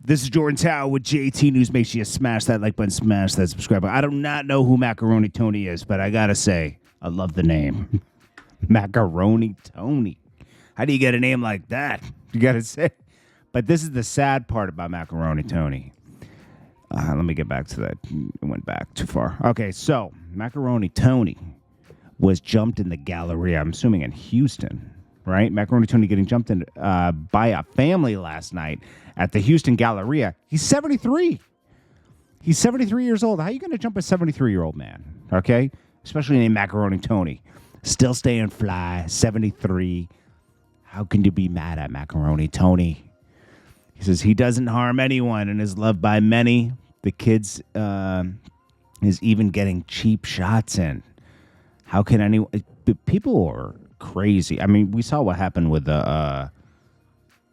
This is Jordan Tower with JT News. Make sure you smash that like button, smash that subscribe button. I do not know who Macaroni Tony is, but I gotta say, I love the name. Macaroni Tony. How do you get a name like that? You gotta say. But this is the sad part about Macaroni Tony. Let me get back to that. It went back too far. Okay, so Macaroni Tony was jumped in the Galleria, I'm assuming in Houston, right? Macaroni Tony getting jumped in by a family last night at the Houston Galleria. He's 73. He's 73 years old. How are you going to jump a 73-year-old man, okay? Especially named Macaroni Tony. Still staying fly, 73. How can you be mad at Macaroni Tony? He says he doesn't harm anyone and is loved by many. The kids is even getting cheap shots in. How can anyone... People are crazy. I mean, we saw what happened with the...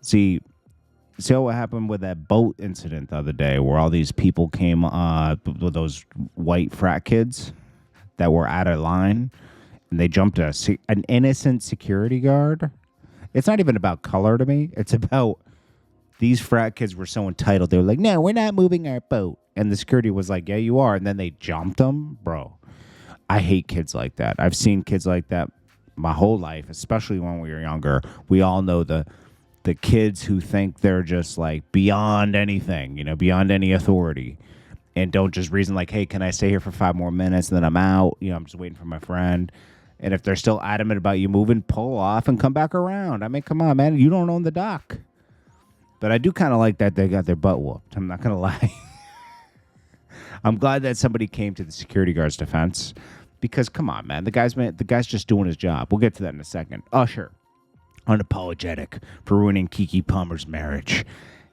See what happened with that boat incident the other day where all these people came with those white frat kids that were out of line and they jumped an innocent security guard. It's not even about color to me. It's about these frat kids were so entitled. They were like, no, we're not moving our boat. And the security was like, yeah, you are. And then they jumped them. Bro, I hate kids like that. I've seen kids like that my whole life, especially when we were younger. We all know the kids who think they're just like beyond anything, beyond any authority, and don't just reason like, hey, can I stay here for 5 more minutes and then I'm out? I'm just waiting for my friend. And if they're still adamant about you moving, pull off and come back around. I mean, come on, man. You don't own the dock. But I do kind of like that they got their butt whooped. I'm not going to lie. I'm glad that somebody came to the security guard's defense because, come on, man. The guy's just doing his job. We'll get to that in a second. Usher, unapologetic for ruining KeKe Palmer's marriage.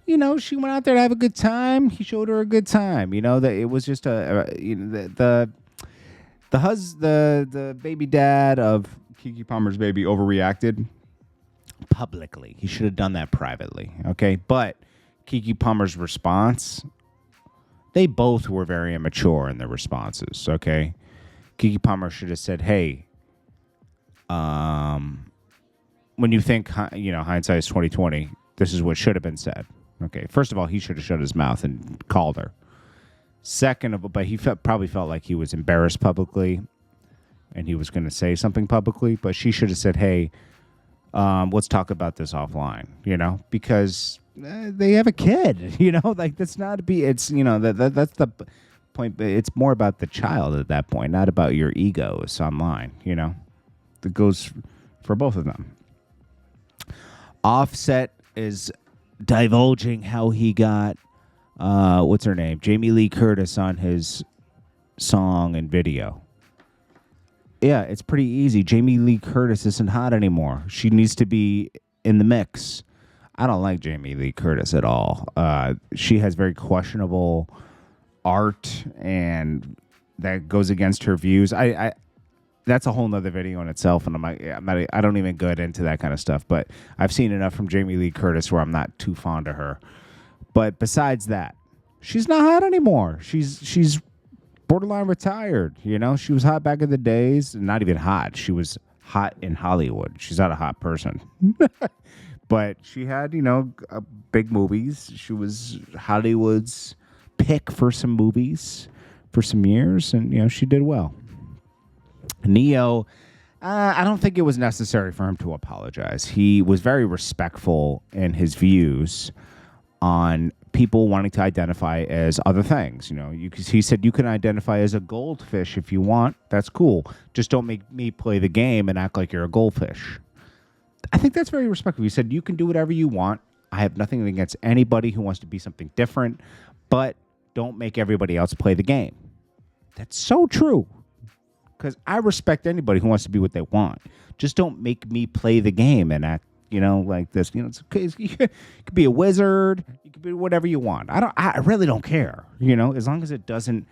She went out there to have a good time. He showed her a good time. That it was just the baby dad of KeKe Palmer's baby overreacted publicly. He should have done that privately, okay? But KeKe Palmer's response, they both were very immature in their responses, okay? KeKe Palmer should have said, hey, when you think, hindsight is 20/20, this is what should have been said, okay? First of all, he should have shut his mouth and called her. Second of all, but he probably felt like he was embarrassed publicly and he was going to say something publicly, but she should have said, hey, let's talk about this offline, because they have a kid, like that's not to be, it's, that's the point. It's more about the child at that point, not about your egos online, that goes for both of them. Offset is divulging how he got, what's her name? Jamie Lee Curtis on his song and video. Yeah, it's pretty easy. Jamie Lee Curtis isn't hot anymore. She needs to be in the mix. I don't like Jamie Lee Curtis at all. She has very questionable art, and that goes against her views. I that's a whole nother video in itself, and I don't even go into that kind of stuff. But I've seen enough from Jamie Lee Curtis where I'm not too fond of her. But besides that, she's not hot anymore. She's borderline retired, She was hot back in the days. Not even hot. She was hot in Hollywood. She's not a hot person. But she had, big movies. She was Hollywood's pick for some movies for some years. And, she did well. Neyo, I don't think it was necessary for him to apologize. He was very respectful in his views on people wanting to identify as other things. He said you can identify as a goldfish if you want. That's cool. Just don't make me play the game and act like you're a goldfish. I think that's very respectful. He said you can do whatever you want. I have nothing against anybody who wants to be something different, but don't make everybody else play the game. That's so true. Because I respect anybody who wants to be what they want. Just don't make me play the game and act, like this. It's okay. You could be a wizard. You could be whatever you want. I really don't care. As long as it doesn't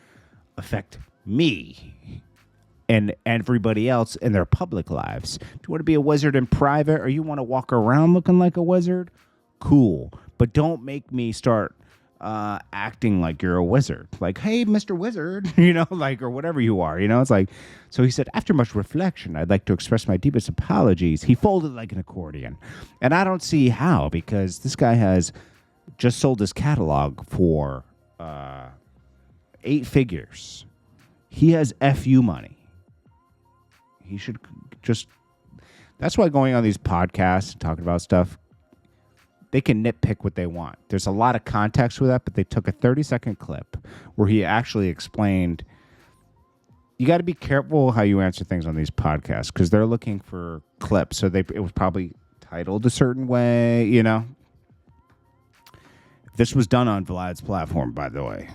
affect me and everybody else in their public lives. Do you want to be a wizard in private, or you want to walk around looking like a wizard? Cool, but don't make me start acting like you're a wizard. Like, hey, Mr. Wizard, or whatever you are, it's like, so he said, after much reflection, I'd like to express my deepest apologies. He folded like an accordion. And I don't see how, because this guy has just sold his catalog for 8 figures. He has FU money. He should just... That's why going on these podcasts and talking about stuff, they can nitpick what they want. There's a lot of context with that, but they took a 30-second clip where he actually explained... You got to be careful how you answer things on these podcasts because they're looking for clips. So it was probably titled a certain way, you know. This was done on Vlad's platform, by the way,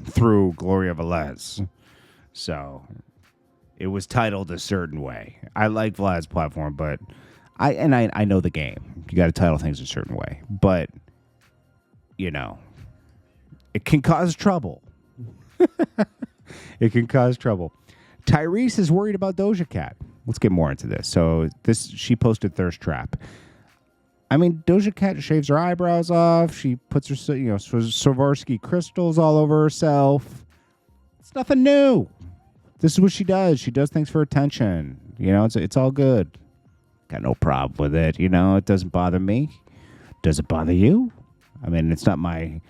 through Gloria Velez. So it was titled a certain way. I like Vlad's platform, but I know the game. You got to title things a certain way, but you know, it can cause trouble. It can cause trouble. Tyrese is worried about Doja Cat. Let's get more into this. So she posted Thirst Trap. I mean, Doja Cat shaves her eyebrows off. She puts her, Swarovski crystals all over herself. It's nothing new. This is what she does. She does things for attention. You know, it's all good. Got no problem with it. You know, it doesn't bother me. Does it bother you? I mean, it's a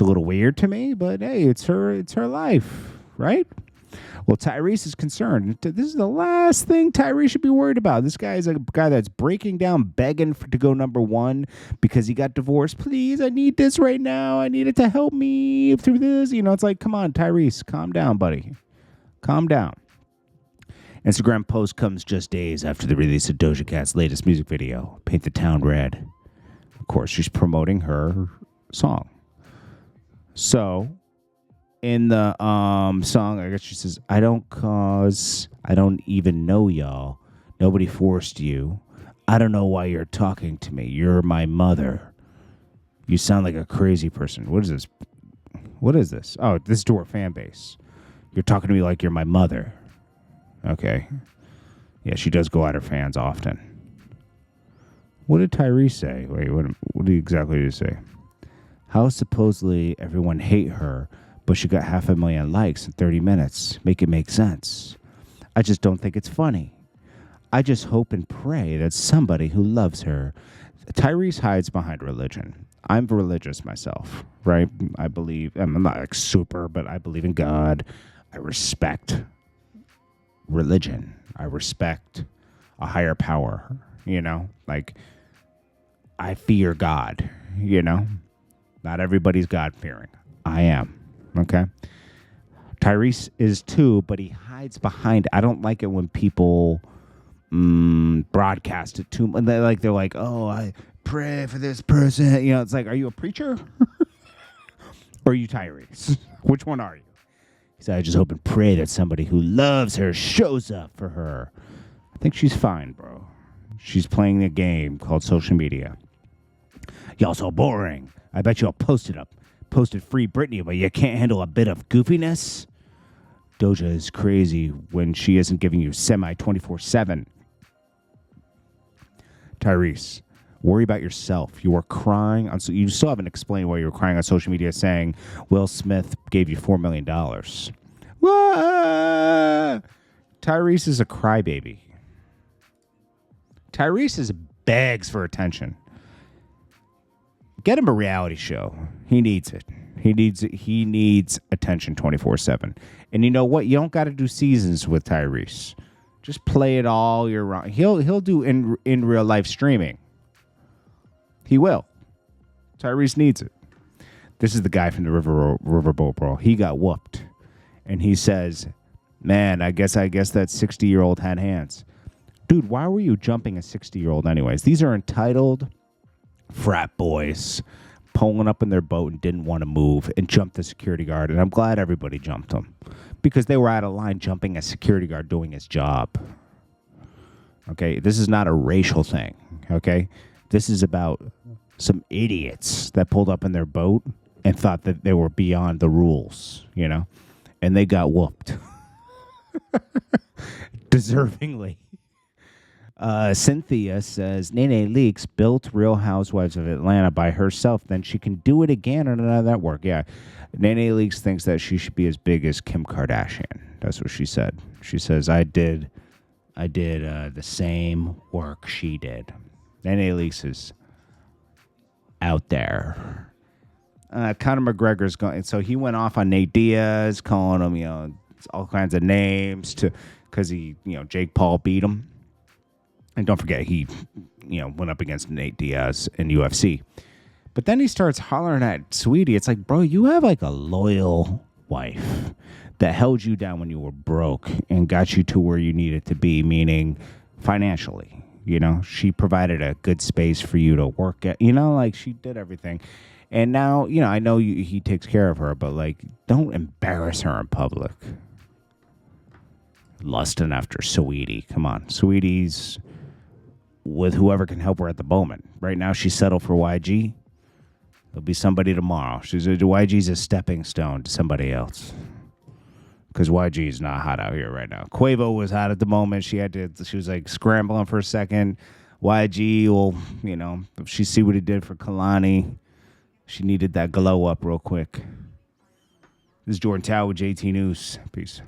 little weird to me, but hey, it's her life. Right? Well, Tyrese is concerned. This is the last thing Tyrese should be worried about. This guy is a guy that's breaking down, begging to go #1 because he got divorced. Please, I need this right now. I need it to help me through this. You know, it's like, come on, Tyrese, calm down, buddy. Calm down. Instagram post comes just days after the release of Doja Cat's latest music video, Paint the Town Red. Of course, she's promoting her song. So... in the song, I guess she says, I don't even know y'all. Nobody forced you. I don't know why you're talking to me. You're my mother. You sound like a crazy person. What is this? What is this? Oh, this is to her fan base. You're talking to me like you're my mother. Okay. Yeah, she does go at her fans often. What did Tyrese say? Wait, what exactly did he say? How supposedly everyone hate her, but she got 500,000 likes in 30 minutes. Make it make sense. I just don't think it's funny. I just hope and pray that somebody who loves her. Tyrese hides behind religion. I'm religious myself, right? I believe, I'm not like super, but I believe in God. I respect religion. I respect a higher power, you know? Like, I fear God, you know? Not everybody's God-fearing. I am. Okay. Tyrese is too, but he hides behind. I don't like it when people broadcast it too much. They're like, oh, I pray for this person. You know, it's like, are you a preacher? Or are you Tyrese? Which one are you? He said, I just hope and pray that somebody who loves her shows up for her. I think she's fine, bro. She's playing a game called social media. Y'all so boring. I bet you'll post it up. Posted Free Britney, but you can't handle a bit of goofiness? Doja is crazy when she isn't giving you semi 24/7. Tyrese, worry about yourself. You were crying on. You still haven't explained why you were crying on social media saying Will Smith gave you $4 million. What? Tyrese is a crybaby. Tyrese begs for attention. Get him a reality show. He needs it. He needs attention 24/7. And you know what? You don't got to do seasons with Tyrese. Just play it all year round. He'll do in real life streaming. He will. Tyrese needs it. This is the guy from the Riverboat Brawl. He got whooped, and he says, "Man, I guess that 60-year-old had hands." Dude, why were you jumping a 60-year-old anyways? These are entitled frat boys pulling up in their boat and didn't want to move and jumped the security guard. And I'm glad everybody jumped him because they were out of line jumping a security guard doing his job. Okay, this is not a racial thing. Okay, this is about some idiots that pulled up in their boat and thought that they were beyond the rules, you know, and they got whooped deservingly. Cynthia says, NeNe Leakes built Real Housewives of Atlanta by herself. Then she can do it again on another network. Yeah. NeNe Leakes thinks that she should be as big as Kim Kardashian. That's what she said. She says, I did the same work she did. NeNe Leakes is out there. Conor McGregor's going. So he went off on Nate Diaz, calling him, all kinds of names because Jake Paul beat him. And don't forget, he, went up against Nate Diaz in UFC. But then he starts hollering at Sweetie. It's like, bro, you have like a loyal wife that held you down when you were broke and got you to where you needed to be, meaning financially. She provided a good space for you to work at. Like she did everything. And now, I know he takes care of her, but like, don't embarrass her in public. Lusting after Sweetie. Come on. Sweetie's with whoever can help her at the moment. Right now, she's settled for YG. There'll be somebody tomorrow. YG's a stepping stone to somebody else. Because YG is not hot out here right now. Quavo was hot at the moment. She was like scrambling for a second. YG will, if she see what he did for Kalani, she needed that glow up real quick. This is Jordan Tower with JT News. Peace.